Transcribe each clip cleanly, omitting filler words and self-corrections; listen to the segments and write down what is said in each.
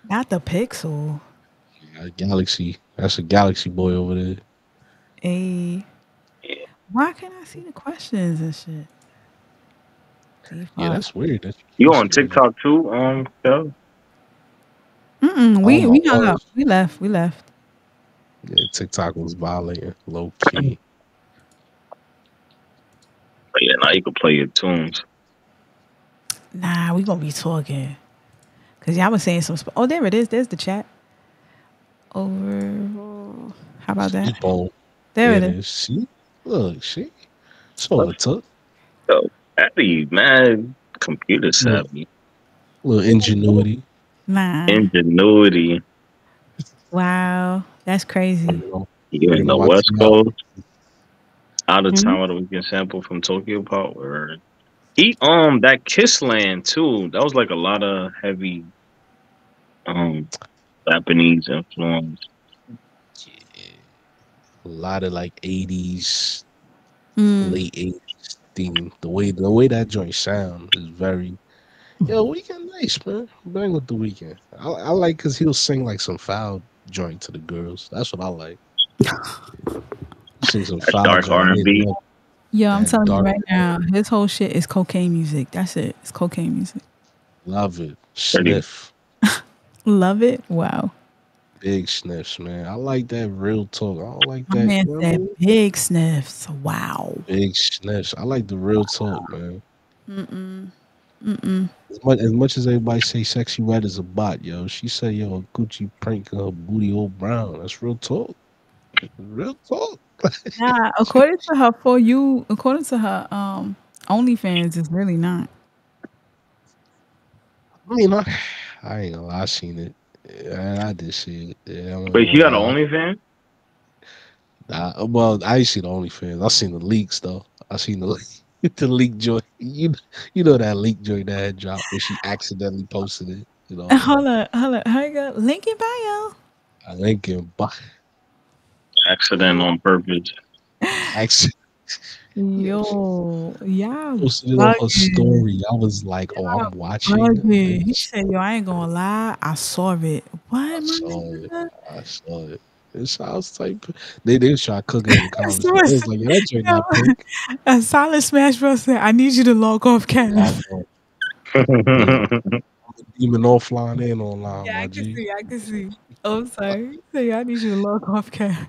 Not the Pixel. Galaxy. That's a Galaxy boy over there. A. Yeah. Why can't I see the questions and shit? Yeah, Default. that's weird that you You can't on see that. TikTok too, Kev? Mm-mm, I we hung up. was. We left. We left. Yeah, TikTok was violating low key. But yeah, now you can play your tunes. Nah, we gonna be talking. Cause y'all was saying some. Oh, there it is. There's the chat. Over. How about that? Sleep on. There There it it is. is. See? Look, see? It's Let's overtook. go. Abby, mad computer Look, savvy. little ingenuity. Nah. Ingenuity. Wow. That's crazy. You You in know, the watch West me out. Coast, out of Mhm. town with a weekend sample from Tokyo Pop. Or he that Kissland too. That was like a lot of heavy um Japanese influence. Yeah. A lot of like 80s, Mm. late 80s theme. The way that joint sound is very yo, weekend nice, man. Bang with the weekend. I like cause he'll sing like some foul joint to the girls. That's what I like. He sing some That foul dark joint. R I and ain't B. never Yo, I'm that telling you dark. right now, his whole shit is cocaine music. That's it. It's cocaine music. Love it. Pretty Sniff. Love it. Wow. Big sniffs, man. I like that real talk. I don't like My that, man you know what I said mean? big sniffs. Wow. Big sniffs. I like the real talk, man. Mm-mm. Mm-mm. As much as everybody say Sexy Red is a bot, yo, she said, yo, Gucci prank her booty all brown. That's real talk. Real talk. Nah, according to her for you, according to her OnlyFans is really not. I mean, I ain't gonna lie, I seen it. Yeah, I did see it. Yeah, I'm not Wait, gonna she got an lie. OnlyFans? Well, I ain't seen the OnlyFans. I seen the leaks though. I seen the the leak joint. You know that leak joint that had dropped where she accidentally posted it and all that. Hold up, hold up. Here you go. Link in bio. I think it, but Accident on purpose. actually, yo, she Yo, y'all posted it on her bugging. story. I was like, oh, Y'all I'm watching bugging. He this. said, yo, I ain't gonna lie. I saw it. I What, my saw it. nigga? I saw it. It sounds type. They was trying to cook it in the So conversation. It was like, yeah, that joint yo, not pink. a solid smash bro said, I need you to log off, Log Kev. on. Yeah, demon offline and online, Yeah, my I can G. see. I can see. Oh, sorry. Say, I need you to log off, Kev.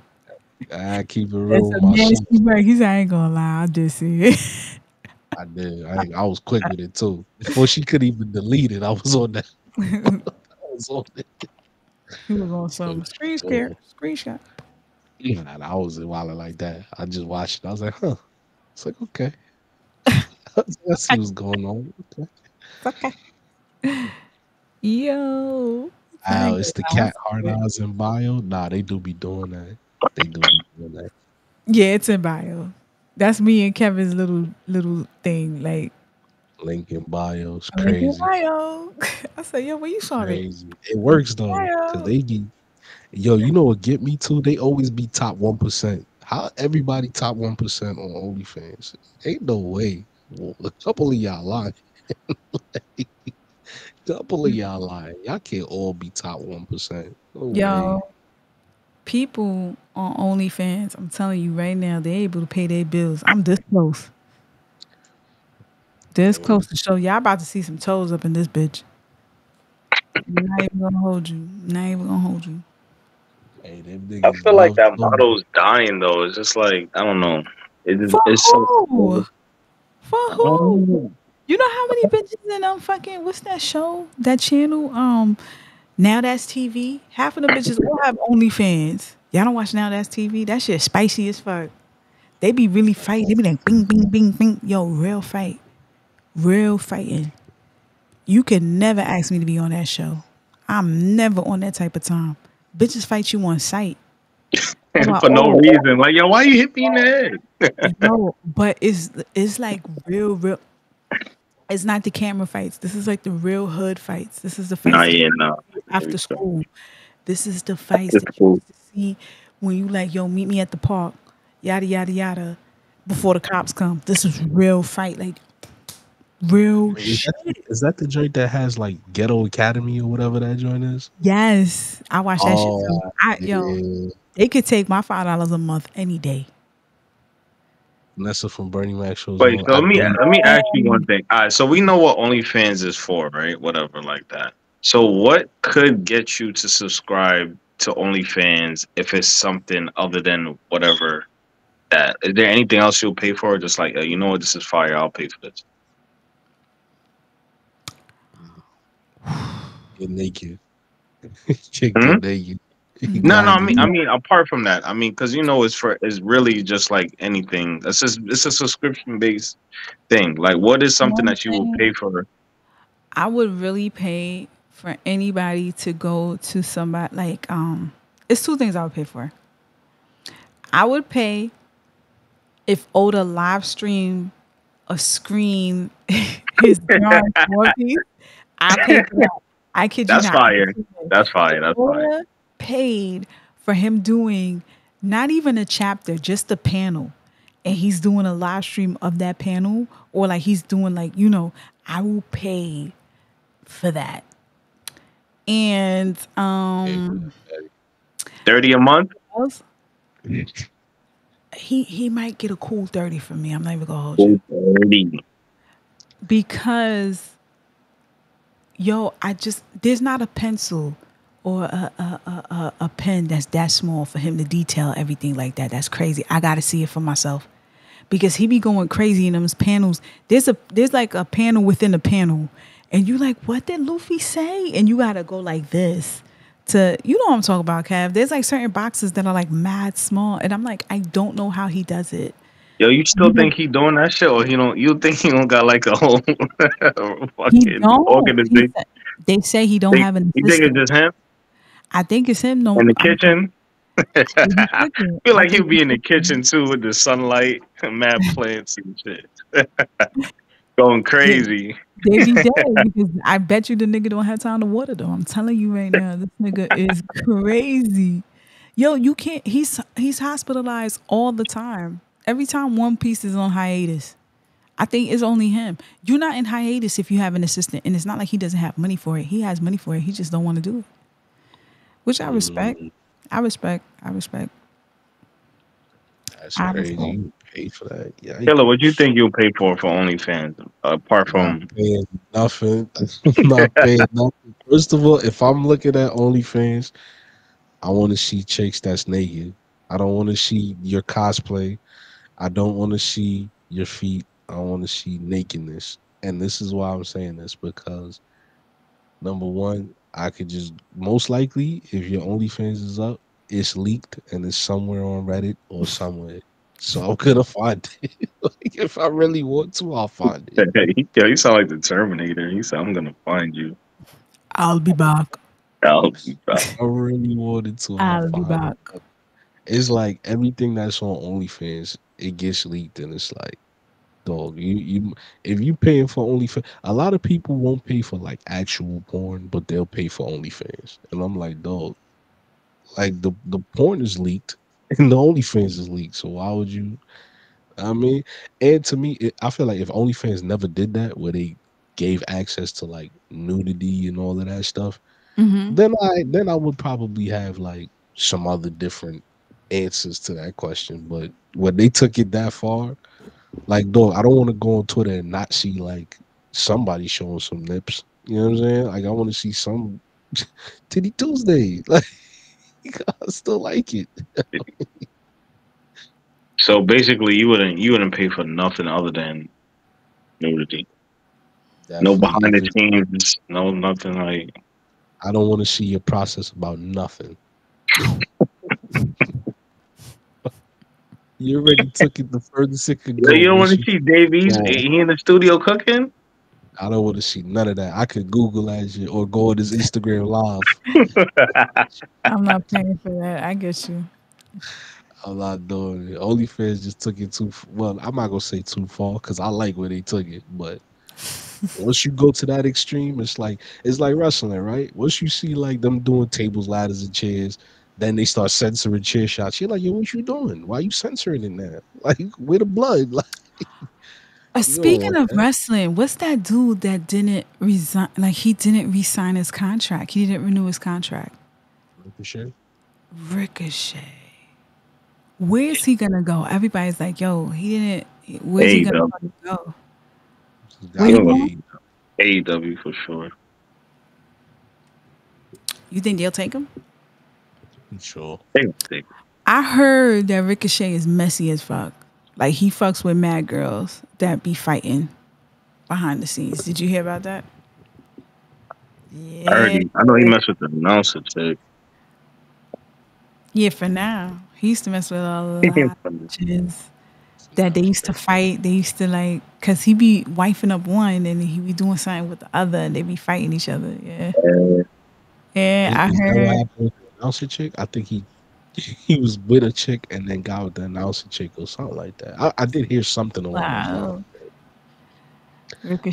I keep it real That's with a my son. nasty break. He said, I ain't gonna lie. I just see it. I did. I was quick with it too. Before she could even delete it, I was on that. I was on it He was on for some screen share, sure. screenshot. Yeah, I was wilding like that. I just watched it. I was like, huh. It's like okay. I see what's going on. Okay. Okay. Yo, I Oh, ain't it's gonna the lie. I cat saw hard it. eyes in bio. Nah, they do be doing that. They do be doing that. Yeah, it's in bio. That's me and Kevin's little thing. Like, Link in bio is I link in crazy. bio. I said, yo, where you saw it? Crazy. It works though, cause Bio. they be yo. You know what get me too? They always be top 1%. How everybody top 1% on OnlyFans? Ain't no way. Well, a couple of y'all lying. Couple of y'all lying. Y'all can't all be top 1%. No way. Yo, people on OnlyFans, I'm telling you right now, they're able to pay their bills. I'm this close. This Mm. close to show y'all about to see some toes up in this bitch. Not even gonna hold you. Not even gonna hold you. Hey, them I niggas feel like love that too. model's dying though. It's just like I don't know. For It's so. who? For who? Um, You know how many bitches in fucking what's that show? That channel? Now That's TV. Half of them bitches all have OnlyFans. Y'all don't watch Now That's TV? That shit spicy as fuck. They be really fighting. They be like bing bing bing bing. Yo, real fight. Real fighting. You can never ask me to be on that show. I'm never on that type of time. Bitches fight you on sight. I'm like, for no oh, reason. Like, yo, why you hit me in the head? no, but it's like real. It's not the camera fights. This is like the real hood fights. This is the Nah, fights that yeah, you nah. see after school. This is the fights It's that you cool. used to see when you like, yo, meet me at the park, yada yada yada, before the cops come. This is real fight. Like Real Wait, is that shit. is that the joint that has like Ghetto Academy or whatever that joint is? Yes, I watch that shit Oh, too. Yo, yeah. they could take my $5 a month any day. Nessa from Bernie Mac shows Wait, on. so I do. let me ask you one Um, thing. All right, so we know what OnlyFans is for, right? Whatever, like that. So what could get you to subscribe to OnlyFans if it's something other than whatever that? Is there anything else you'll pay for? Or just like, you know what, this is fire. I'll pay for this. Get naked. Chick Hmm? get naked. No, no. Glad you. Apart from that, because it's really just like anything. It's a subscription based thing. Like, what is something one that you will thing pay for? I would really pay for anybody to go to somebody like it's two things I would pay for. I would pay if Oda live stream a screen his John 4 piece. I paid for that. I kid you That's not. fire. That's If fire. That's fire. Oda paid for him doing not even a chapter, just a panel, and he's doing a live stream of that panel, or like he's doing I will pay for that. And 30 a month. else, Pay he might get a cool 30 from me. I'm not even gonna hold you. 30. Because I just there's not a pencil or a pen that's that small for him to detail everything like that. That's crazy. I gotta see it for myself. Because he be going crazy in those panels. There's like a panel within a panel. And you like, what did Luffy say? And you gotta go like this to you know what I'm talking about, Kev. There's like certain boxes that are like mad small. And I'm like, I don't know how he does it. Yo, you You still know, think he doing that shit, or he don't? You think he don't got like a whole he fucking don't. organization? They say he don't have an You think it's assistant. just him I think it's him. in No, the kitchen? he be I cooking. feel I like he'll think he be in the cooking. kitchen too with the sunlight, mad plants and shit, going They, crazy. they be dead because I bet you the nigga don't have time to water them. I'm telling you right now, this nigga is crazy. Yo, you can't. He's hospitalized all the time. Every time One Piece is on hiatus, I think it's only him. You're not in hiatus if you have an assistant, and it's not like he doesn't have money for it. He has money for it. He just don't want to do it, which I respect. Mm, I respect. I respect. that's I crazy. respect. You pay for that? Killer, what you Yikes. think you'll pay for OnlyFans apart Not from? paying nothing. Not paying nothing. First of all, if I'm looking at OnlyFans, I want to see chicks that's naked. I don't want to see your cosplay. I don't want to see your feet. I want to see nakedness. And this is why I'm saying this because number one, I could just most likely, if your OnlyFans is up, it's leaked and it's somewhere on Reddit or somewhere. So I'm gonna find it. Like, if I really want to, I'll find it. Yo, you sound like the Terminator. He said, "I'm gonna find you." I'll be back. I'll be back. I really wanted to, I'll I'll be find it. back. It's like everything that's on OnlyFans, it gets leaked, and it's like, dog, you if you paying for OnlyFans, a lot of people won't pay for like actual porn, but they'll pay for OnlyFans, and I'm like, dog, like the porn is leaked, and the OnlyFans is leaked, so why would you? I mean, and to me, I feel like if OnlyFans never did that, where they gave access to like nudity and all of that stuff, then I would probably have like some other different answers to that question. But when they took it that far, like, dog, I don't want to go on Twitter and not see like somebody showing some nips. You know what I'm saying? Like, I want to see some Titty Tuesday. Like, I still like it. So basically, you wouldn't pay for nothing other than nudity. No Definitely. behind If the it's, scenes. No nothing like. I don't want to see your process about nothing. You already took it the furthest it could Yo, go. you don't want Once to you see Davies? go, He in the studio cooking. I don't want to see none of that. I could Google that shit or go on his Instagram live. I'm not paying for that. I get you. I'm not doing it. OnlyFans just took it well. I'm not gonna say too far because I like where they took it, but once you go to that extreme, it's like wrestling, right? Once you see like them doing tables, ladders, and chairs, then they start censoring chair shots. You're like, yo, what you doing? Why you censoring it now? Like, where the blood? Like, You don't Speaking want of that. wrestling, what's that dude that didn't resign? Like he didn't resign his contract. He didn't renew his contract. Ricochet. Ricochet. Where's he gonna go? Everybody's like, "Yo, he didn't." Where's he gonna AEW. fucking go? It's Where I'm he gotta gonna going? be AEW for sure. You think they'll take him? AEW. Sure. They gonna take it. I heard that Ricochet is messy as fuck. Like he fucks with mad girls that be fighting behind the scenes. Did you hear about that? Yeah. I know he messed with the announcer chick. Yeah, for now. He used to mess with a lot of bitches that they used to fight. They used to like, cause he be wifing up one and he be doing something with the other and they be fighting each other. Yeah. Yeah, I Is that what heard. happened with the announcer chick? I think he he was with a chick and then got with the announcer chick or something like that. I did hear something along those lines. Wow.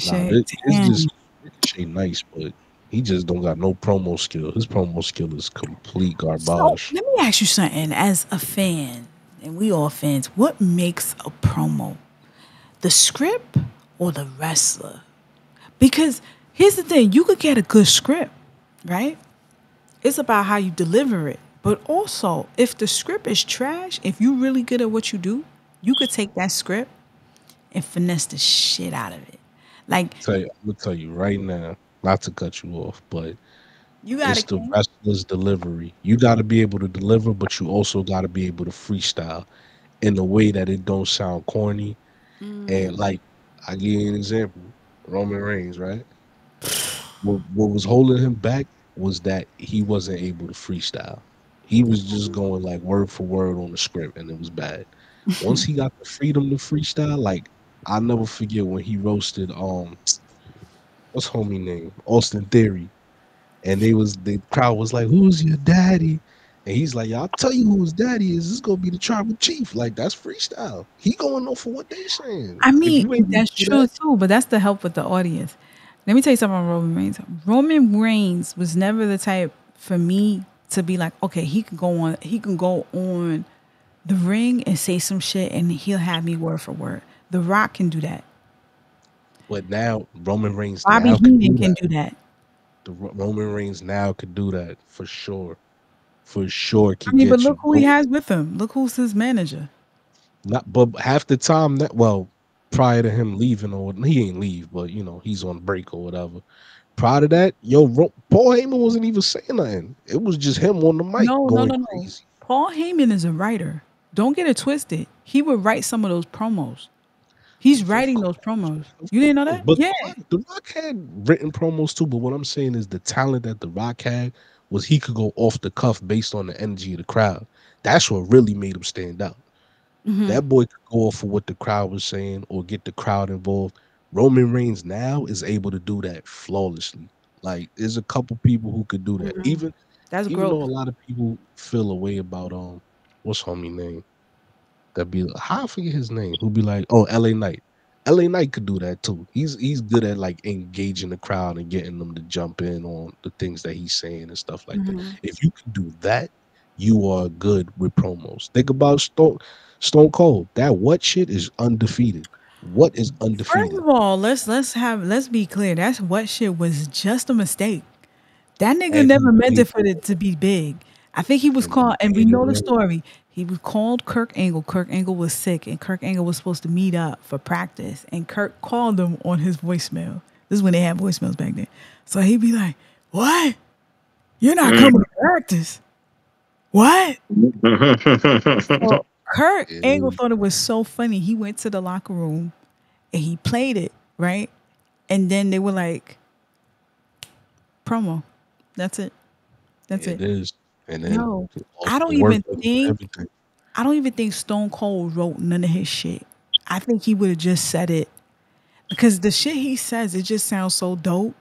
Nah, Ricochet. it's Damn. just Ricochet nice, but he just don't got no promo skill. His promo skill is complete So garbage. let me ask you something as a fan, and we all fans, what makes a promo? The script or the wrestler? Because here's the thing, you could get a good script, right? It's about how you deliver it. But also, if the script is trash, if you're really good at what you do, you could take that script and finesse the shit out of it. Like, I'm gonna tell you right now, not to cut you off, but you got a it's the king. wrestler's delivery. You got to be able to deliver, but you also got to be able to freestyle in a way that it don't sound corny. And like, I give you an example: Roman Reigns, right? What was holding him back was that he wasn't able to freestyle. He was just going like word for word on the script, and it was bad. Once he got the freedom to freestyle, like I'll never forget when he roasted what's homie name Austin Theory, and the crowd was like, "Who's your daddy?" And he's like, "Yeah, I'll tell you who his daddy is. This is gonna be the tribal chief." Like that's freestyle. He going off for what they saying. I If mean, you able to that's do true that, too, but that's the help with the audience. Let me tell you something about Roman Reigns. Roman Reigns was never the type for me to be like, okay, he can go on the ring and say some shit and he'll have me word for word. The Rock can do that. but now Roman Reigns Bobby now could Heenan do can that. do that. Roman Reigns now could do that for sure. For sure, I could mean, but get look you. who he has with him. Look who's his manager. Not, but half the time that prior to him leaving or he ain't leave, but he's on break or whatever. Prior to that, Paul Heyman wasn't even saying nothing. It was just him on the mic No, no, going no, no. crazy. Paul Heyman is a writer. Don't get it twisted. He would write some of those promos. He's Of writing course, those promos. of You didn't know course. that? But Yeah. the Rock had written promos too. But what I'm saying is the talent that the Rock had was he could go off the cuff based on the energy of the crowd. That's what really made him stand out. That boy could go off for what the crowd was saying or get the crowd involved. Roman Reigns now is able to do that flawlessly. Like there's a couple people who could do that. That's Even though a growth. lot of people feel a way about what's homie name? That be how I forget his name. Who be like, oh, LA Knight. LA Knight could do that too. He's good at like engaging the crowd and getting them to jump in on the things that he's saying and stuff like that. If you can do that, you are good with promos. Think about Stone Cold. That what shit is undefeated. What is First undefeated? of all, let's be clear. That's what shit was just a mistake. That nigga And he never meant made it for it to be big. I think he was and he called, and we made it know the work. story. He was called Kirk Angle. Kirk Angle was sick, and Kirk Angle was supposed to meet up for practice. And Kirk called him on his voicemail. This is when they had voicemails back then. So he'd be like, "What? You're not coming to practice? What?" So Kirk Angle Yeah, thought it was so funny. He went to the locker room and he played it, right? And then they were like, promo. That's it. That's it it. is. And then Yo, off I the don't work even ethic and think everything. I don't even think Stone Cold wrote none of his shit. I think he would have just said it because the shit he says it just sounds so dope.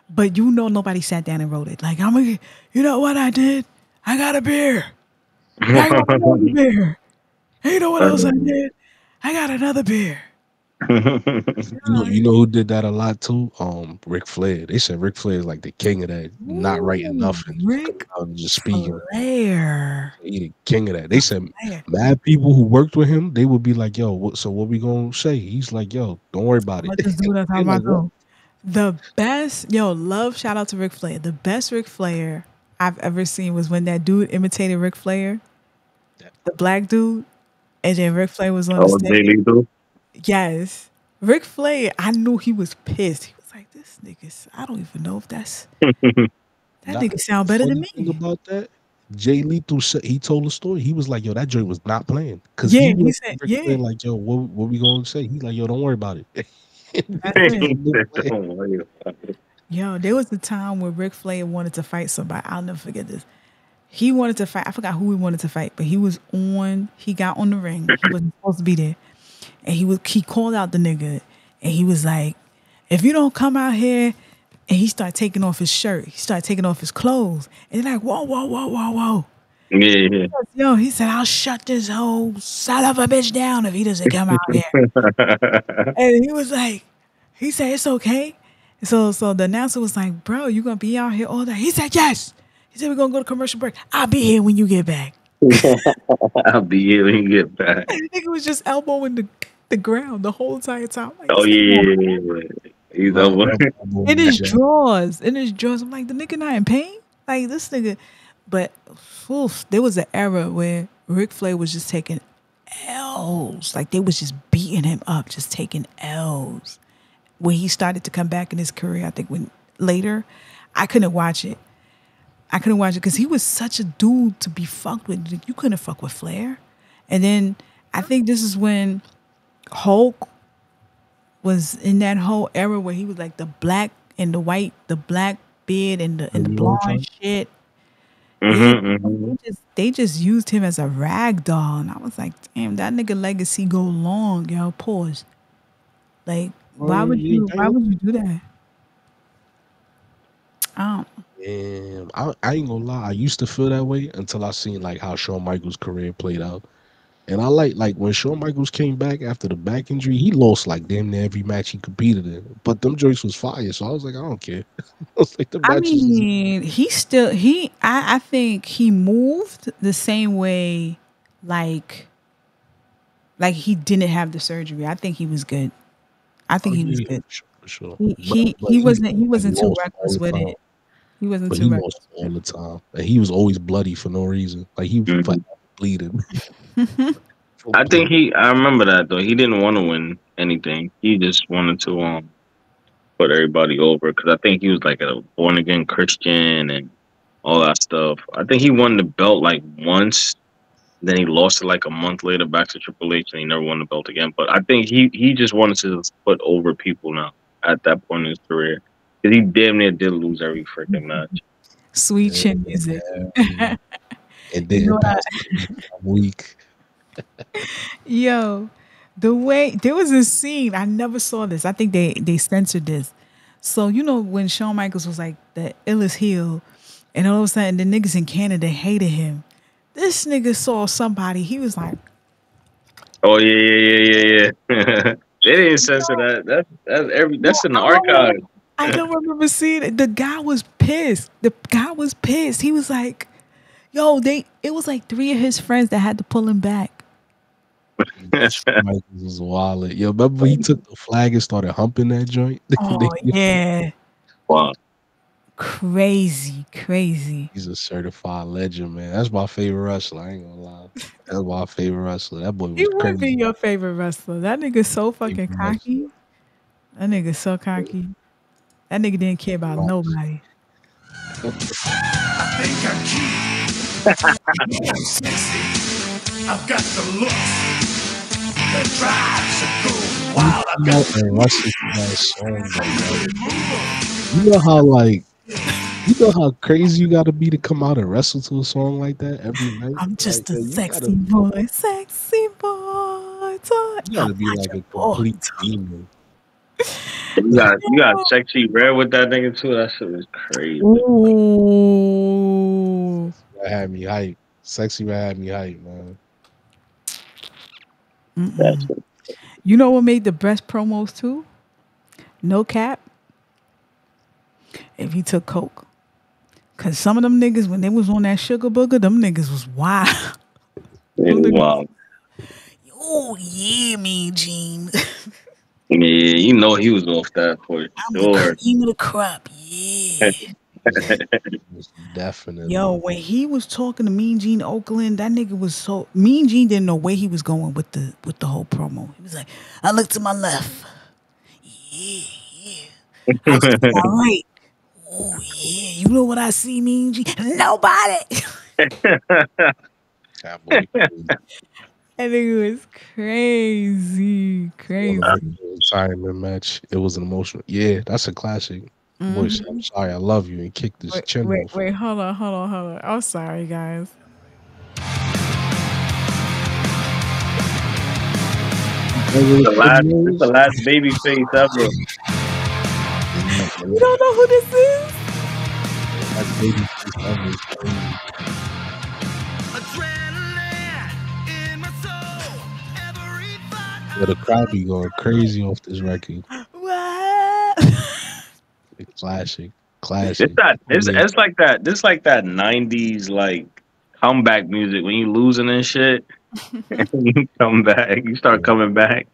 But nobody sat down and wrote it. Like you know what I did? I got a beer. I got another beer. And you know what else I did? I got another beer. You know who did that a lot too? Ric Flair. They said Ric Flair is like the king of that, not writing Ooh, nothing, just coming Rick out and just speaking. Flair. He the king of that. They The said Flair. mad people who worked with him, they would be like, "Yo, so what we gonna say?" He's like, "Yo, don't worry about I'm it." gonna just do what They I'm like, about to "What?" do. The best, yo, love, shout out to Ric Flair. The best Ric Flair I've ever seen was when that dude imitated Ric Flair, the black dude, and then Ric Flair was on the Oh, Jay stage. Lethal. Yes. Ric Flair, I knew he was pissed. He was like, this nigga, I don't even know if that Nah, nigga sound better than funny thing me. about that, Jay Lethal said he told a story. He was like, "Yo, that joint was not playing," because Yeah, he he went to said, Ric yeah, Flair like, "Yo, what we gonna say?" He's like, "Yo, don't worry about it." that's it. No play. Don't worry about it. Yo, there was a time where Ric Flair wanted to fight somebody. I'll never forget this. He wanted to fight. I forgot who he wanted to fight, but he got on the ring. He wasn't supposed to be there. And he called out the nigga and he was like, if you don't come out here, and he started taking off his shirt, he started taking off his clothes. And they're like, whoa, whoa, whoa, whoa, whoa. Yeah, Yo, he said, I'll shut this whole son of a bitch down if he doesn't come out here. yeah. And he was like, he said, it's okay. So the announcer was like, bro, you gonna be out here all day? He said, yes. He said, we're gonna go to commercial break. I'll be here when you get back. I'll be here when you get back. And the nigga was just elbowing the ground the whole entire time. I'm like, Oh this nigga won't yeah, break. yeah, yeah, yeah. He's Love, over. love elbow In me, his Jack. drawers. In his drawers. I'm like, the nigga not in pain? Like this nigga. But oof, there was an era where Ric Flair was just taking L's. Like they was just beating him up, just taking L's. When he started to come back in his career, I think when later, I couldn't watch it. I couldn't watch it because he was such a dude to be fucked with. Like, you couldn't fuck with Flair. And then I think this is when Hulk was in that whole era where he was like the black and the white, the black beard and the Very long blonde time. shit. Yeah, Mm-hmm. they just used him as a rag doll, and I was like, damn, that nigga legacy go long, yo. Pause. Like, Yeah, why damn. would you do that? I don't. Damn, I ain't gonna lie. I used to feel that way until I seen like how Shawn Michaels' career played out. And I like when Shawn Michaels came back after the back injury, he lost like damn near every match he competed in. But them joints was fire, so I was like, I don't care. I was like, the I matches is mean, he still he. I think he moved the same way, like like he didn't have the surgery. I think he was good. I oh think he was yeah, good. for sure. He But he but he he wasn't he like wasn't too lost all reckless the with time. it. He wasn't But too he lost reckless all with the time, and he was always bloody for no reason. Like he Hmm. forever bleeding, for I think bleeding. he. I remember that though. He didn't want to win anything. He just wanted to put everybody over because I think he was like a born again Christian and all that stuff. I think he won the belt like once. Then he lost it like a month later back to Triple H, and he never won the belt again. But I think he just wanted to put over people now at that point in his career because he damn near did lose every freaking match. sweet Yeah, chin music. and You know didn't what? pass the next week. Yo, the way there was a scene I never saw this. I think they censored this. So you know when Shawn Michaels was like the illest heel, and all of a sudden the niggas in Canada hated him. This nigga saw somebody. He was like, Oh yeah, yeah. They didn't censor that. That's every. "Yo, That's in the I don't remember. archive. I don't remember seeing it." The guy was pissed. The guy was pissed. He was like, "Yo, they." It was like three of his friends that had to pull him back. Shawn Michaels was wild. Yo, remember he took the flag and started humping that joint? Oh yeah, Wow. crazy, crazy. He's a certified legend, man. That's my favorite wrestler. I ain't gonna lie. That's my favorite wrestler. That boy He was would be crazy. your favorite wrestler. That nigga so fucking Favorite cocky. That nigga so cocky. That nigga didn't care about wrestler. nobody. Think I'm cute, I'm sexy. I've got the looks that drives a girl He wild. I've come got out the and wrestle groove, to that song how though, you like really move. you know how like you know how crazy you gotta be to come out and wrestle to a song like that every night? I'm Like just a yo, sexy boy, sexy boy. Toy. you I'm gotta be not like your a boy. complete demon. You got sexy red with that nigga too. That shit was crazy. Ooh. That had me hype. Sexy man had me hype, man. That's it. You know what made the best promos too? No cap. If he took coke, cause some of them niggas when they was on that sugar booger, them niggas was wild. Yeah, Them niggas, wow. oh yeah, Mean Gene. Yeah, you know he was off that for I'm the sure. cream of the crop. Yeah. Yo, Definitely. when he was talking to Mean Gene Oakland, that nigga was so Mean Gene didn't know where he was going with the whole promo. He was like, I look to my left. Yeah, yeah. I look to my right. Oh yeah. You know what I see, Mean Gene? Nobody. That boy crazy. That nigga was crazy. One of Crazy. the retirement match. It was an emotional. Yeah, that's a classic. Boy said, "I'm sorry, I love you," and kicked his Wait, chin wait, off. wait, hold on. I'm sorry, guys. Beverly It's the Hills. last baby face ever. Yeah, You don't know who this is? that's baby face ever is crazy. Yeah, the crowd be going crazy off this record. What? A classic, It's classic. that. Oh, yeah. It's like that. This like that '90s like comeback music when you losing and shit. And you come back. You start coming back.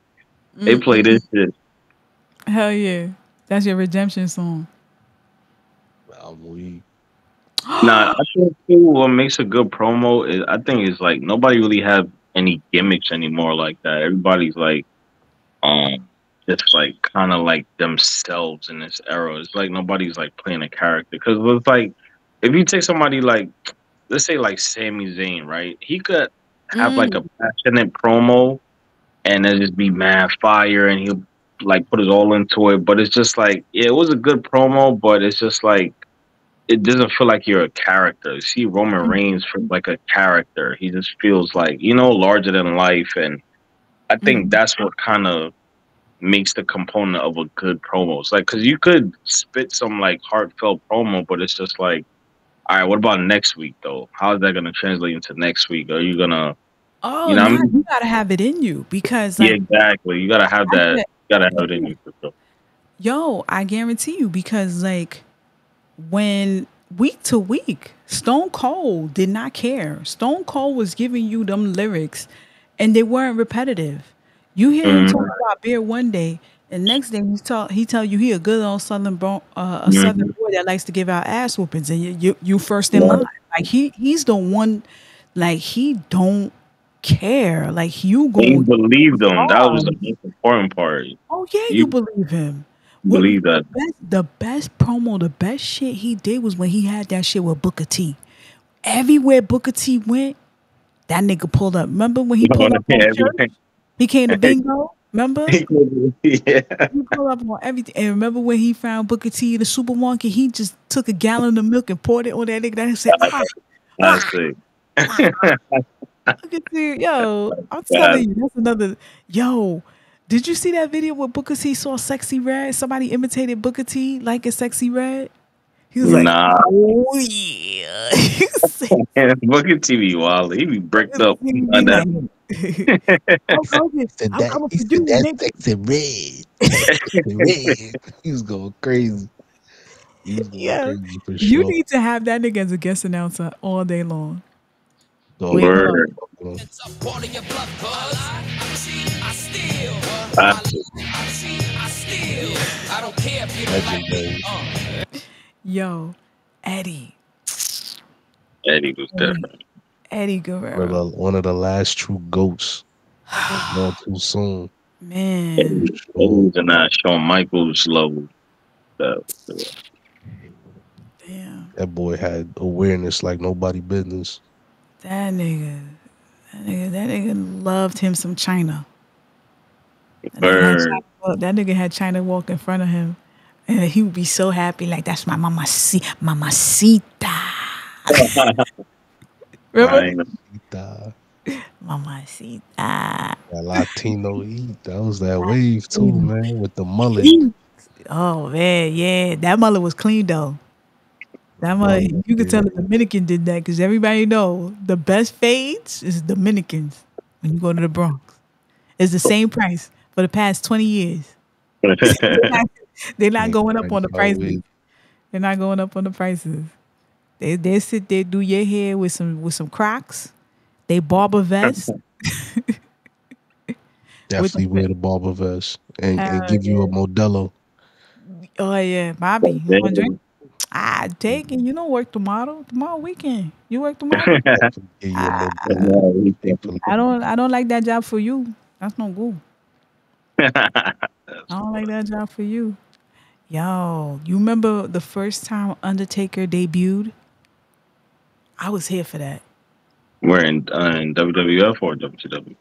They play this shit. Hell yeah. That's your redemption song. I'm weak. Nah, I think too, what makes a good promo is I think it's like nobody really have any gimmicks anymore like that. Everybody's like just like kind of like themselves in this era. It's like nobody's like playing a character because it's like if you take somebody like let's say like Sami Zayn, right? He could have like a Mm, passionate promo and then just be mad fire and he'll like put his all into it. But it's just like yeah, it was a good promo, but it's just like it doesn't feel like you're a character. You see Roman Reigns feels like a character. He just feels like, larger than life. And I think that's what kind of makes the component of a good promo. It's like, because you could spit some like heartfelt promo, but it's just like, all right, what about next week though? How is that going to translate into next week? Are you going to, oh, you know what I now you mean? gotta have it in you because Yeah, like exactly. You got to have I that. get, You got to have it in yeah. you for sure. Yo, I guarantee you because like when week to week, Stone Cold did not care. Stone Cold was giving you them lyrics and they weren't repetitive. You hear him talk Mm-hmm. about beer one day, and next day he tell you he a good old a southern Mm-hmm. boy that likes to give out ass whoopings, and you first in line. Like he's the one, like he don't care. Like you And you go believe them. That was the hard. most important part. Oh yeah, you You believe him. What believe that. the best promo, the best shit he did was when he had that shit with Booker T. Everywhere Booker T went, that nigga pulled up. Remember when he pulled up on church? Everything. He came to bingo. Remember? Yeah. He pulled up on everything. And remember when he found Booker T in the supermarket? He just took a gallon of milk and poured it on that nigga. That nigga said, I ah, see. Booker T, yo, I'm God, telling you, that's another. Yo, did you see that video where Booker T saw Sexy Red? Somebody imitated Booker T like a Sexy Red. He was like, nah. oh yeah. He said, Booker TV wild. He be bricked up he be behind that. like, Hulk Hogan, Said I'm that coming he for said you, that nigga. sexy red. That sexy red. He was going crazy. He was going Yeah. crazy for You sure. need to have that nigga as a guest announcer all day long. So Wake up. Word. I legendary. Yo, Eddie. Eddie was Eddie. different. Eddie Guerrero. One of the last true goats. Gone too soon. Man. Eddie, Sure. Eddie's in that Shawn Michaels level. That, Damn. That boy had awareness like nobody business. That nigga. That nigga loved him some China. Bird. That nigga had China walk in front of him. And he would be so happy, like that's my mamacita. Remember? I ain't That Mamacita. Latino heat. That was that wave too, man, with the mullet. Oh man, yeah. That mullet was clean though. That mullet, Mullet, you could yeah. tell the Dominican did that because everybody know the best fades is Dominicans when you go to the Bronx. It's the same price for the past 20 years. they're not, they're not Ain't going up on right the prices. always. They're not going up on the prices. They sit there, do your hair with some Crocs. They barber vest with Definitely the wear the barber vest and hell give you a yeah. Modelo. Oh yeah, Bobby, you want a drink? Damn. Ah, take it. You don't work tomorrow. Tomorrow weekend. You work tomorrow? Definitely give you a Ah, Modelo. Definitely. I don't like that job for you. That's no good. I That's don't like funny. that job for you. Yo, you remember the first time Undertaker debuted? I was here for that. We're in WWF or WCW?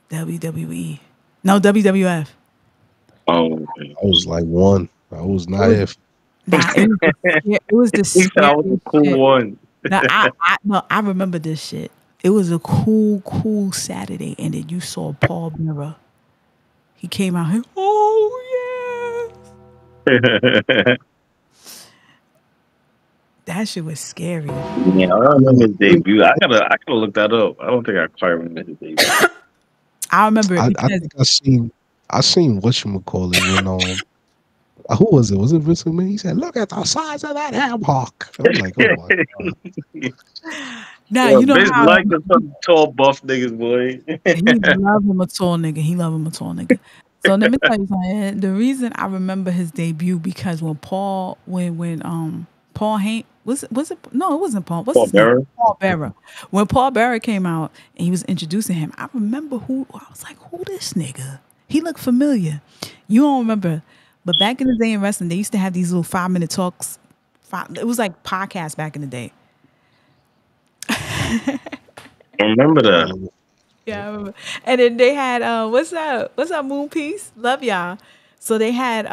WWE. No, WWF. Oh, okay. I was like one. I was It not was here. nah, it was it was the He said I was a scariest cool shit. one. Now I remember this shit. It was a cool Saturday, and then you saw Paul Bearer. He came out here. Oh yeah, that shit was scary. Yeah, I don't remember Yeah, his debut. I gotta look that up. I don't think I quite remember his debut. I remember it I because think I seen whatchamacallit when who was it? Was it Vince McMahon? He said, "Look at the size of that ham hock." I'm like, oh my god, now Yeah, you know bitch how like the fucking tall buff niggas, boy. he love him a tall nigga. He love him a tall nigga. So let me tell you something. The reason I remember his debut because when Paul Hain was it no it wasn't Paul. What's Paul his name? Bearer. Paul Bearer. When Paul Bearer came out and he was introducing him, I remember who I was like, who this nigga? He looked familiar. You don't remember, but back in the day in wrestling, they used to have these little 5 minute talks. It was like podcasts back in the day. I remember that. man. Yeah, I remember. And then they had what's up, Moon Piece? Love y'all. So they had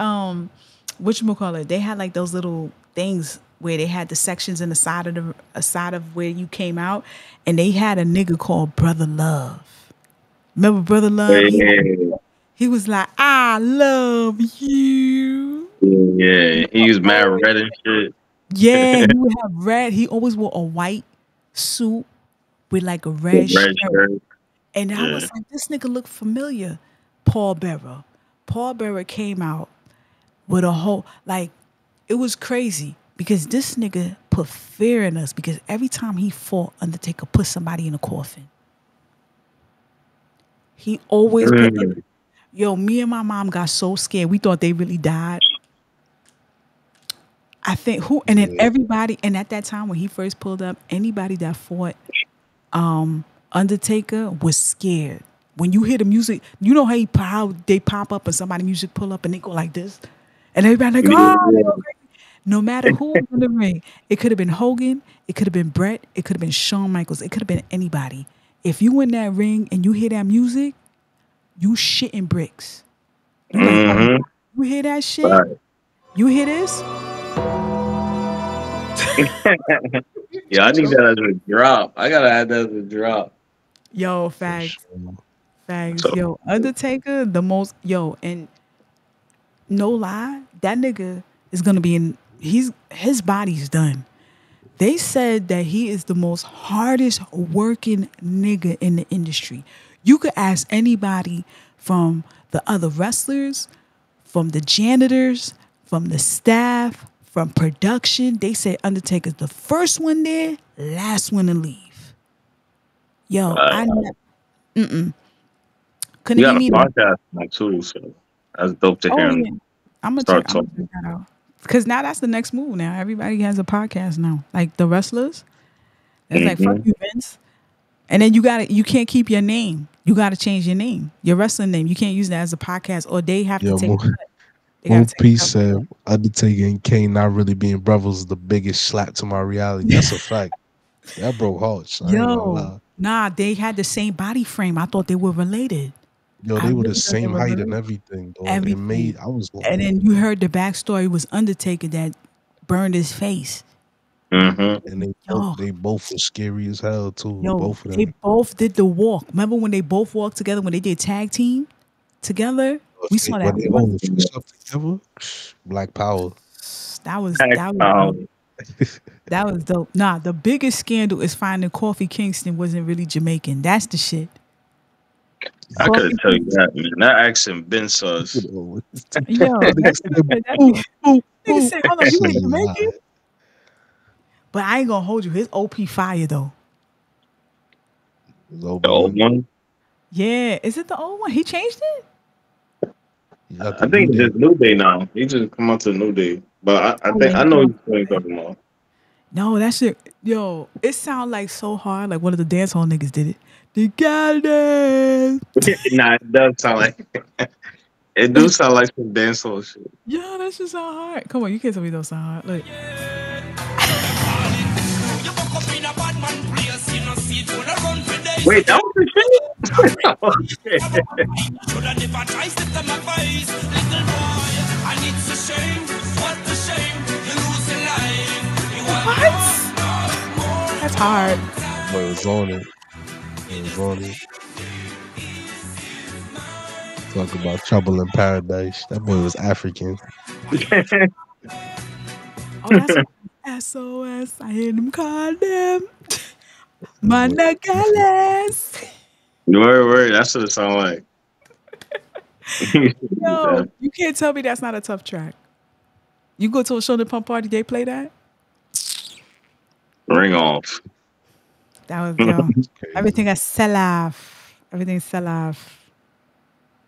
whatchamacallit, they had like those little things where they had the sections in the side of the side of where you came out, and they had a nigga called Brother Love. Remember Brother Love? Yeah, He was like, I love you. yeah. He was mad Always, red and shit. yeah, he would have red. He always wore a white suit with like a The red red shirt. shirt. And I Yeah. was like, this nigga look familiar. Paul Bearer. Paul Bearer came out with a whole, like, it was crazy because this nigga put fear in us because every time he fought, Undertaker put somebody in a coffin. He always put, Mm. yo, me and my mom got so scared. We thought they really died. I think who, and then Yeah, everybody, and at that time when he first pulled up, anybody that fought Undertaker was scared. When you hear the music, you know how they pop up and somebody music pull up and they go like this, and everybody like, oh, they go Yeah. crazy. No matter who was in the ring, it could have been Hogan, it could have been Brett, it could have been Shawn Michaels, it could have been anybody. If you in that ring and you hear that music, you shitting bricks. You like, oh, Mm-hmm. you hear that shit? Right. You hear this? Yeah, I need that as a drop. I gotta add that as a drop. Yo, for facts, sure. facts. So Yo, Undertaker, the most, yo, and no lie, that nigga is gonna be in. His body's done. They said that he is the most hardest working nigga in the industry. You could ask anybody from the other wrestlers, from the janitors, from the staff, from production. They said Undertaker's the first one there, last one to leave. Yo, uh, I couldn't you give got a me that. podcast now too, so that's dope to Oh hear him yeah, start I'm gonna check talking. that out. Cause now that's the next move. Now everybody has a podcast now. Like the wrestlers, it's like fuck Mm-hmm. you, Vince. And then you can't keep your name. You gotta change your name, your wrestling name. You can't use that as a podcast, or they have to Yo, take a Mo, cut. They Mo gotta take P a cut. said Undertaker and Kane not really being brothers is the biggest slap to my reality. That's a fact. That broke hearts. I ain't gonna Yo, lie. nah, they had the same body frame. I thought they were related. Yo, I they were the really thought they same were height and related. everything, dog. It Everything. made I was like, And then you heard the backstory was Undertaker that burned his face. Mm-hmm. and Yo, they both were scary as hell too. yo, Both of they them. both did the walk. Remember when they both walked together when they did tag team together? We saw When that. they all fixed up together, Black Power. That was dope. That was dope. Nah, the biggest scandal is finding Kofi Kingston wasn't really Jamaican. That's the shit. I Fuck could tell you that, man. That accent been sus. You know, yo, nigga said, that boop, boop, nigga boop. say, hold on, This you nigga ain't Jamaican? lied. But I ain't gonna hold you. His OP fire though. His The old old one. one. Yeah, is it the old one? He changed it? He's at the I new think it's day. just New Day now. He just come out to New Day. But I Oh yeah, think I he know come up. he's talking about. No, that shit, yo, it sound like so hard. Like one of the dance hall niggas did it. The goddamn. Nah, it does sound like it do sound like some dancehall shit. Yo, that shit sound hard. Come on, you can't tell me don't sound hard. Look. You buck up in a bad man place, you know, see it, you wanna run for days. Wait, that was the shit? Oh, shit. Shoulda never try step to my face, little boy. And it's a shame, what a shame. You lose your life. You have What? That's hard. That boy was on it. He was on it. Talk about trouble in paradise. That boy was African. Oh, that's SOS. I hear them call them. That boy was African. Managales. Word. That's what it sound like. Yo, That you can't tell me that's not a tough track. You go to a shoulder pump party, they play that? ring off. That was, yo, Crazy. everything I sell off. Everything sell off.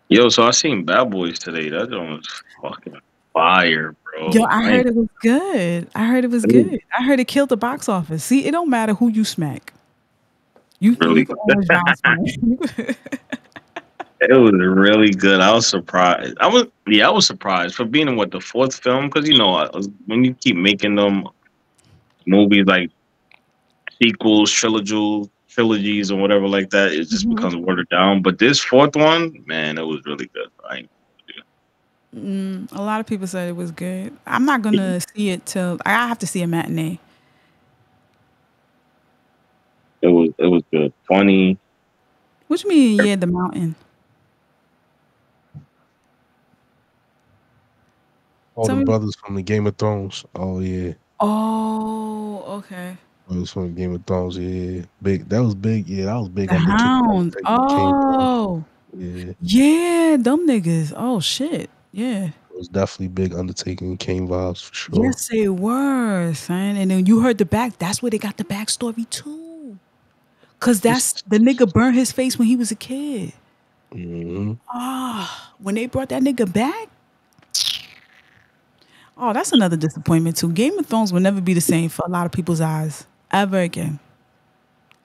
Yo, so I seen Bad Boys today. That joint was fucking fire, Yo, bro. I I heard ain't it was good. I heard it was it was good. I heard it killed the box office. See, it don't matter who you smack. You really can always bounce man. it was really good. I was surprised. I was surprised for being in what the fourth film because when you keep making them movies like sequels, trilogies, or whatever like that, it just Mhm. becomes watered down. But this fourth one, man, it was really good. A lot of people said it was good. I'm not gonna see it till I have to see a matinee. It was good, funny. What you mean? Yeah, the mountain. All Tell the me. brothers from the Game of Thrones. Oh yeah. Oh, okay. Brothers from Game of Thrones, yeah. Big that was big, yeah, that was big The Undertaker. Hound. Undertaker came from. Oh, Yeah. yeah, them niggas. Oh shit. Yeah. It was definitely big Undertaker and Kane vibes for sure. Yes, they were, son. And then you heard the back. That's where they got the backstory too. Cause that's the nigga burned his face when he was a kid. Mm-hmm. When they brought that nigga back, oh, that's another disappointment too. Game of Thrones will never be the same for a lot of people's eyes ever again.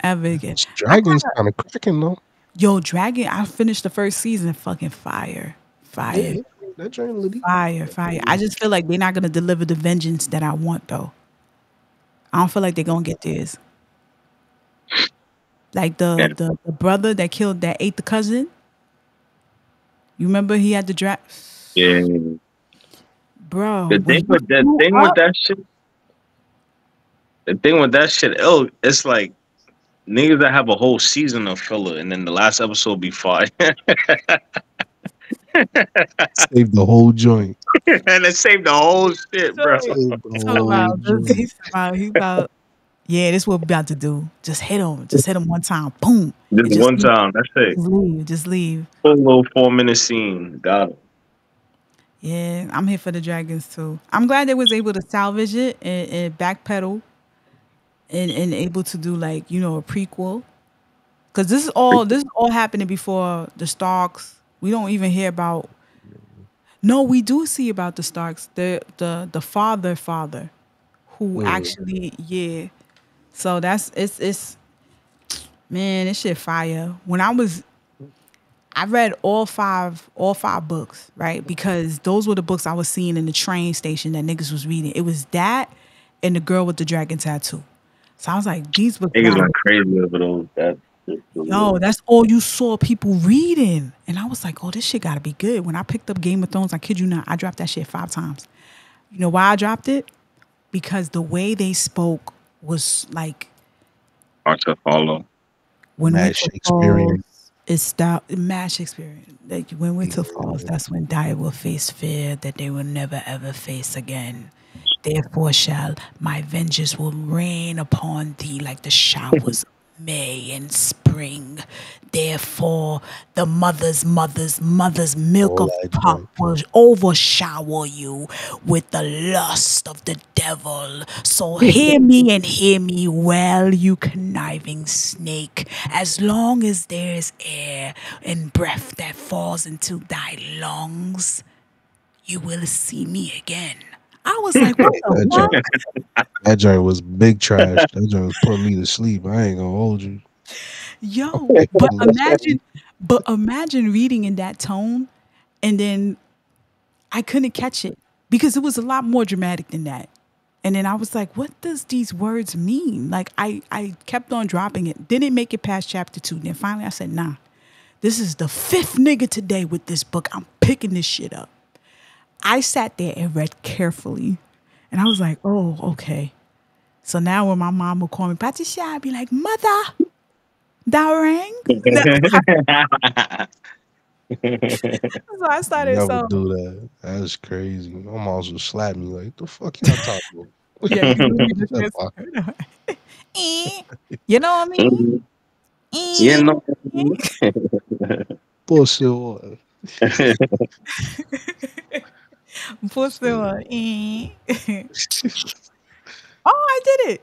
Ever again. I Dragon's gotta, kind of cracking though. yo, Dragon. I finished the first season. Fucking fire, fire, Yeah, that Dragon Liddy. fire, fire. I just feel like they're not gonna deliver the vengeance that I want though. I don't feel like they're gonna get theirs. Like And the brother that killed that ate the cousin. You remember he had the yeah, bro when he the grew thing with up. that shit, it's like niggas that have a whole season of filler, and then the last episode be fire, Saved the whole joint. and it saved the whole shit, bro. So Saved the he's talking whole joint. he's about yeah, this what we about to do. Just hit him one time, boom, Just and just one leave, time, that's it. just leave. Full little 4 minute scene, got it. Yeah, I'm here for the dragons too. I'm glad they was able to salvage it and backpedal and able to do like a prequel because this is all happening before the Starks. We don't even hear about. No, we do see about the Starks. The father who Mm. actually yeah. So that's it's man, this shit fire. I read all five books, right? Because those were the books I was seeing in the train station that niggas was reading. It was that and the girl with the dragon tattoo. So I was like, these books Niggas gotta went crazy over those. yo, that's all you saw people reading. And I was like, oh, this shit gotta be good. When I picked up Game of Thrones, I kid you not, I dropped that shit 5 times. You know why I dropped it? Because the way they spoke was like hard to follow. when Mad winter falls, Shakespearean. it's stop match experience. Like when winter falls, Yeah. that's when Dire will face fear that they will never ever face again. Therefore shall my vengeance will rain upon thee like the showers of May and spring. Therefore, the mother's milk All of that pop joint. will overshower you with the lust of the devil. So hear me and hear me well, you conniving snake. As long as there is air and breath that falls into thy lungs, you will see me again. I was like, what the That what? joint. That joint was big trash. That joint was putting me to sleep. I ain't gonna hold you. I Yo, picked the list. but imagine reading in that tone and then I couldn't catch it because it was a lot more dramatic than that. And then I was like, what does these words mean? Like I kept on dropping it. Didn't make it past chapter 2. Then finally I said, nah, this is the fifth nigga today with this book. I'm picking this shit up. I sat there and read carefully. And I was like, oh, okay. So now when my mom would call me, Patricia, I'd be like, Mother, thou rang? So I started, Never so do that. That's crazy. My mom will slap me like, the fuck y'all talking about? yeah, you gonna be That fuck. the Eh. You know what I mean? Yeah, Eh. no. Bullshit. What? Pussy Shit. one. Oh, I did it.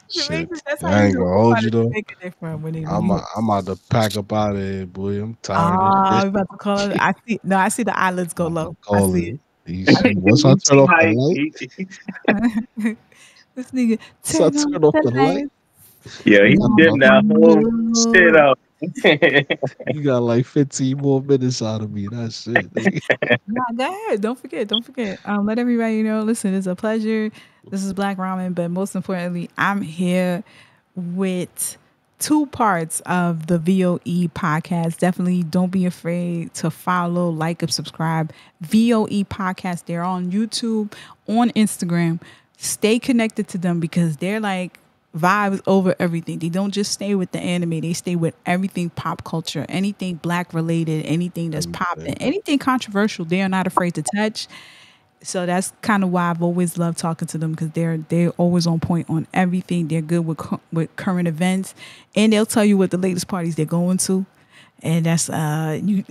Shit. Jamaicans, that's how I you ain't know gonna what hold part you of though. Jamaica they're from when you I'm about to pack up out of here, boy. I'm tired of ah, this. we about to call it. I see no, I see the eyelids go I'm about to low. I call see it. it. You I see, once I You turn see off how the light, this nigga once I turn on turn off the the light, lights. yeah, you he got did about that whole shit No. up. you got like 15 more minutes out of me. That's it. Nigga. Nah, go ahead. Don't forget. Don't forget. Let everybody know. Listen, it's a pleasure. This is Black Ramen, but most importantly, I'm here with two parts of the VOE podcast. Definitely don't be afraid to follow, like, and subscribe. VOE podcast. They're on YouTube, on Instagram. Stay connected to them because they're like vibes over everything. They don't just stay with the anime, they stay with everything pop culture, anything black related, anything that's popping, Everything. anything controversial, they are not afraid to touch. So that's kind of why I've always loved talking to them because they're always on point on everything. They're good with with current events, and they'll tell you what the latest parties they're going to. And that's you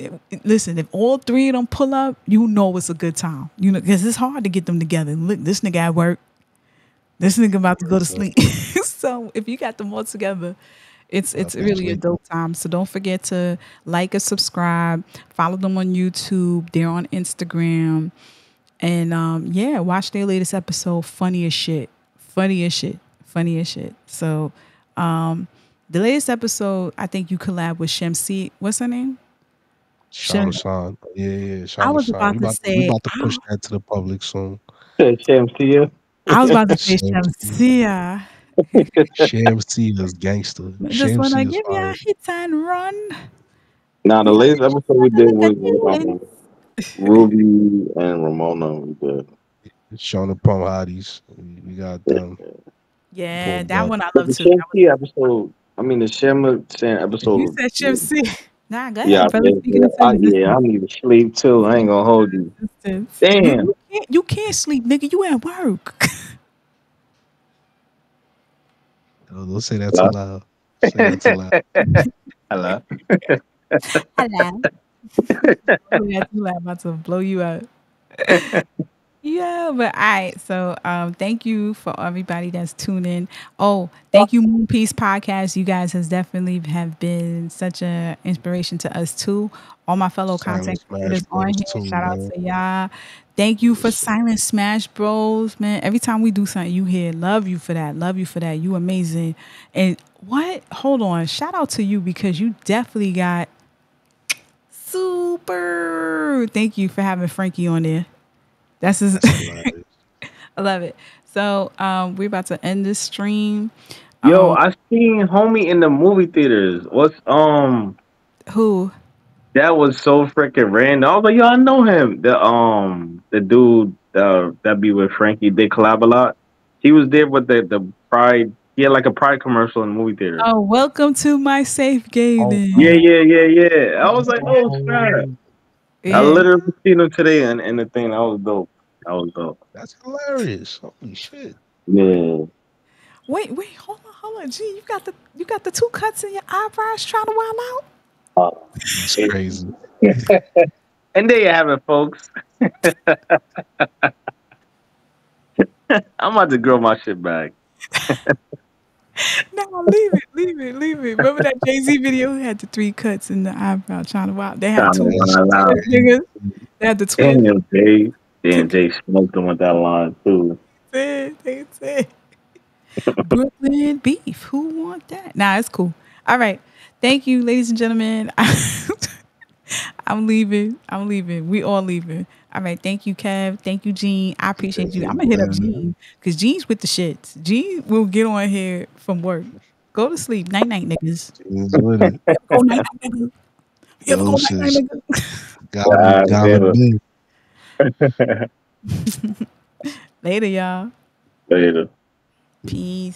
listen. If all three of them pull up, you know it's a good time. You know because it's hard to get them together. Look, this nigga at work, this nigga about to go to Yes, sleep. So if you got them all together, it's be really a sleeping. dope time. So don't forget to like and subscribe. Follow them on YouTube. They're on Instagram. And yeah, watch their latest episode. Funny as shit. Funny as shit. Funny as shit. So the latest episode, I think you collab with Shamsi. What's her name? Shauna Shem. San. Yeah, yeah, I Shauna was San. about to We say. about to push that to the public soon. Shamsia. I was about to say Shamsi. Shamsia. Shamsi is gangster. Just wanna Shamsi is give you a fire. hit and run. Now the Yeah, latest episode we did look at was you with win. Ruby and Ramona. We did. Shauna Plum Hotties. We got them Yeah, pulled that up. one I But love the too. That was Shamsi episode, I mean the Shema San you episode. said Shamsi. Nah, go Yeah, ahead, I brother. did. Speaking Yeah, into yeah, I existence. need to sleep too. I ain't gonna hold you. Existence. Damn. You can't sleep, nigga. You at work. Don't say that too Hello. loud. Say that too loud. Hello. Hello. Don't say that too loud. About to blow you out. Yeah, but all right. So thank you for everybody that's tuning. Oh, thank you, Moon Peace Podcast. You guys has definitely have been such an inspiration to us too. All my fellow Silent content Smash creators on Bros. here. too, Shout out man. to y'all. Thank you for Yes, sir. Silent Smash Bros, man. Every time we do something, you hear love you for that. Love you for that. You amazing. And what? Hold on. Shout out to you because you definitely got super. Thank you for having Frankie on there. That's his. That's hilarious. I love it. So we're about to end this stream. Yo, Um, I seen homie in the movie theaters. What's who? that was so freaking random. I was like, yo, I know him. The dude that be with Frankie, they collab a lot. He was there with the Pride. He had like a Pride commercial in the movie theater. Oh, welcome to my safe Oh, Yeah, gaming. yeah, yeah, yeah. I was like, oh snap. oh, I Yeah. literally seen him today in the thing. That was dope. That was dope. that's hilarious. Holy shit. Yeah. Wait, hold on. Gee, you got the two cuts in your eyebrows trying to wild out. Oh, That's shit. crazy. And there you have it, folks. I'm about to grow my shit back. No, leave it. Remember that Jay Z video? He had the three cuts in the eyebrow trying to wild. They had Trying to two That's wild out. twin niggas. They had the twins. Damn, Jay. Damn, Jay smoked him with that line, too. They said Brooklyn beef. Who want that? Nah, it's cool. All right. Thank you, ladies and gentlemen. I'm leaving. I'm leaving. We all leaving. All right. Thank you, Kev. Thank you, Gene. I appreciate you. I'm gonna hit up Gene because Gene's with the shits. Gene will get on here from work. Go to sleep. Night night, niggas. He's with it. You ever go night night, nigga? You ever go night night, Doses. nigga? Golly, God golly, damn big. it. Later, y'all. Later. Peace.